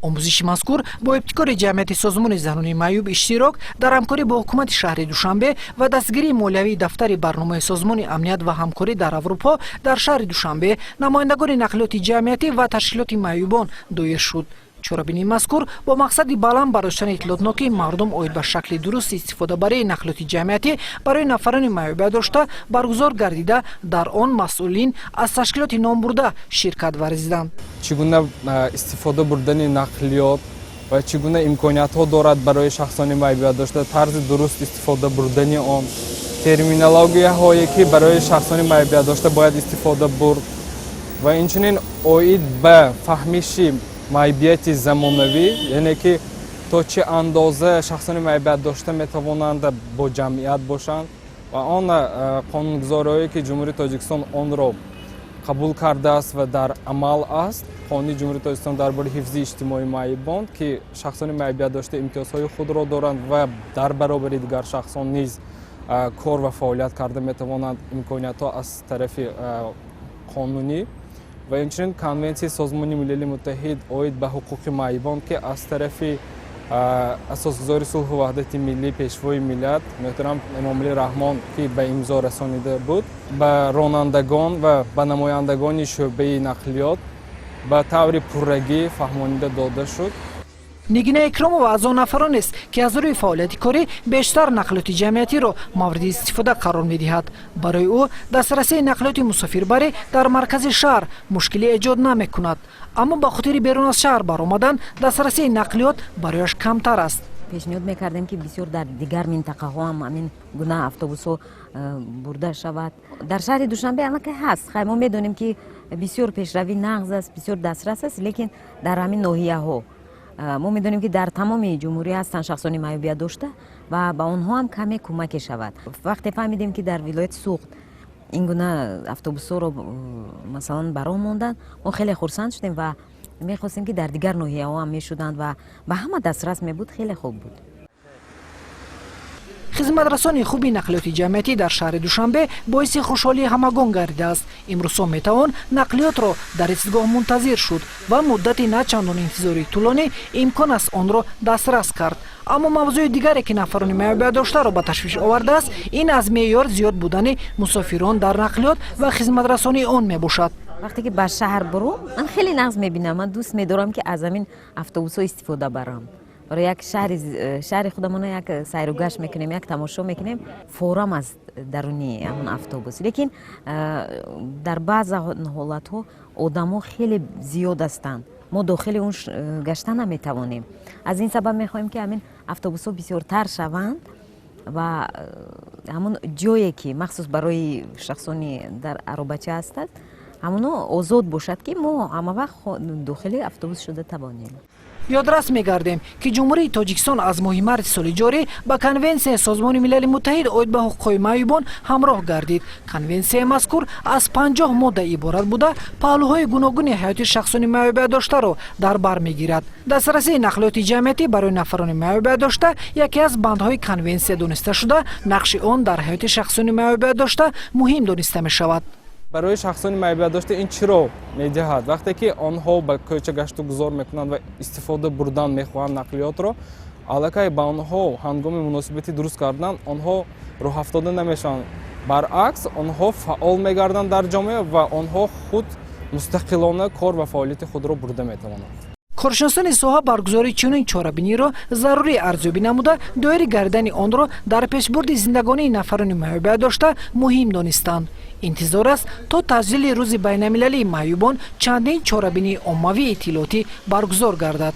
омӯзиши мазкур бо ибтикори ҷамъияти созмони занони маъюб иштирок дар ҳамкорӣ бо ҳукумати шаҳри Душанбе ва дастгирии молиявии дафтари барномаи созмони амният ва ҳамкорӣ дар Аврупо дар шаҳри Душанбе намояндагони нақлиёти ҷамъиятӣ ва ташкилоти маъюбон доир шуд. чорабинии мазкур бо мақсади баланд бардоштани иттилоотноки мардум оид ба шакли дуруст истифодабарии нақлиёти ҷамъиятӣ барои нафарони маъюбия дошта баргузор гардида дар он масъулин аз ташкилоти номбурда ширкат варзиданд. чӣ гуна истифода бурдани нақлиёт ва чӣ гуна имкониятҳо дорад барои шахсони маъюбия дошта, тарзи дуруст истифода бурдани он, терминологияҳое ки барои шахсони маъюбия дошта бояд истифода бурд ва инчунин оид ба фаҳмиши маъюбияти замонавӣ, яъне ки то чӣ андоза шахсони маъюбия дошта метавонанд бо ҷамъият бошанд ва он қонунгузориҳое ки ҷумҳурии Тоҷикистон онро қабул кардааст ва дар амал аст. қонуни ҷумҳурии Тоҷикистон дар бораи ҳифзи иҷтимоии маъюбон ки шахсони маъюбия дошта имтиёзҳои худро доранд ва дар баробари дигар шахсон низ кор ва фаъолият карда метавонанд имкониятҳо аз тарафи қонунӣ ва инчунин конвенсияи созмони милали муттаҳид оид ба ҳуқуқи маъюбон ки аз тарафи асосгузори сулҳу ваҳдати миллӣ пешвои миллат муҳтарам Эмомалӣ Раҳмон ки ба имзо расонида буд, ба ронандагон ва ба намояндагони шӯъбаи нақлиёт ба таври пуррагӣ фаҳмонида дода шуд. нигина Икромова аз он нафаронест ки аз рӯи фаъолияти корӣ бештар нақлиёти ҷамъиятиро мавриди истифода қарор медиҳад. барои ӯ дастрасии нақлиёти мусофирбарӣ дар маркази шаҳр мушкилӣ эҷод намекунад, аммо ба хотири берун аз шаҳр баромадан дастрасии нақлиёт барояш камтар аст. пешниҳод мекардем ки бисёр дар дигар минтақаҳо ҳам ҳамин гуна автобусҳо бурда шавад. дар шаҳри Душанбе аллакай ҳаст. хай мо медонем ки бисёр пешравӣ нағз аст, бисёр дастрас аст, лекин дар ҳамин ноҳияҳо мо медонем ки дар тамоми ҷумҳурӣ ҳастанд шахсони маъюбия дошта ва ба онҳо ҳам каме кӯмаке шавад. вақте фаҳмидем ки дар вилояти Суғд ин гуна автобусҳоро масалан барон монданд, мо хеле хурсанд шудем ва мехостем ки дар дигар ноҳияҳо ҳам мешуданд ва ба ҳама дастрас мебуд. хеле хуб буд. хизматрасони хуби нақлиёти ҷамъиятӣ дар шаҳри Душанбе боиси хушҳолии ҳамагон гардидааст. имрӯзҳо метавон нақлиётро дар истгоҳ мунтазир шуд ва муддати начандон интизори тӯлонӣ имкон аст онро дастрас кард. аммо мавзӯи дигаре ки нафарони маъюбия доштаро ба ташвиш овардааст, ин аз меъёр зиёд будани мусофирон дар нақлиёт ва хизматрасонии он мебошад. вақте ки ба шаҳр бурам ман хеле нағз мебинам. ман дӯст медорам ки аз ҳамин автобусҳо истифода барам. барои як шаҳри худамона як сайру гашт мекунем, як тамошо мекунем, форам аст даруни ҳамон автобус. лекин дар баъзе ҳолатҳо одамо хеле зиёд ҳастанд, мо дохили он гашта наметавонем. аз ин сабаб мехоҳем ки ҳамин автобусҳо бисёртар шаванд ва ҳамон ҷое ки махсус барои шахсони дар аробача ҳастад ҳамоно озод бошад ки мо ҳама вақт дохили автобус шуда тавонем. ёдрас мегардем ки ҷумҳурии Тоҷикистон аз моҳи марти соли ҷорӣ ба конвенсияи созмони милали муттаҳид оид ба ҳуқуқҳои маъюбон ҳамроҳ гардид. конвенсияи мазкур аз 50 модда иборат буда паҳлӯҳои гуногуни ҳаёти шахсони маъюбия доштаро дар бар мегирад. дастрасии нақлиёти ҷамъиятӣ барои нафарони маъюбия дошта яке аз бандҳои конвенсия дониста шуда, нақши он дар ҳаёти шахсони маъюбия дошта муҳим дониста мешавад. барои шахсони маъюбия дошта ин чиро медиҳад? вақте ки онҳо ба кӯча гашту гузор мекунанд ва истифода бурдан мехоҳанд нақлиётро, аллакай ба онҳо ҳангоми муносибати дуруст кардан онҳо роҳафтода намешаванд. баръакс онҳо фаъол мегарданд дар ҷомеа ва онҳо худ мустақилона кор ва фаъолияти худро бурда метавонанд. коршиносони соҳа баргузории чунин чорабиниро зарурӣ арзёбӣ намуда доири гардидани онро дар пешбурди зиндагонии нафарони маъюбия дошта муҳим донистанд. интизор аст то таҷлили рӯзи байналмилалии маъюбон чандин чорабинии оммавии иттилоотӣ баргузор гардад.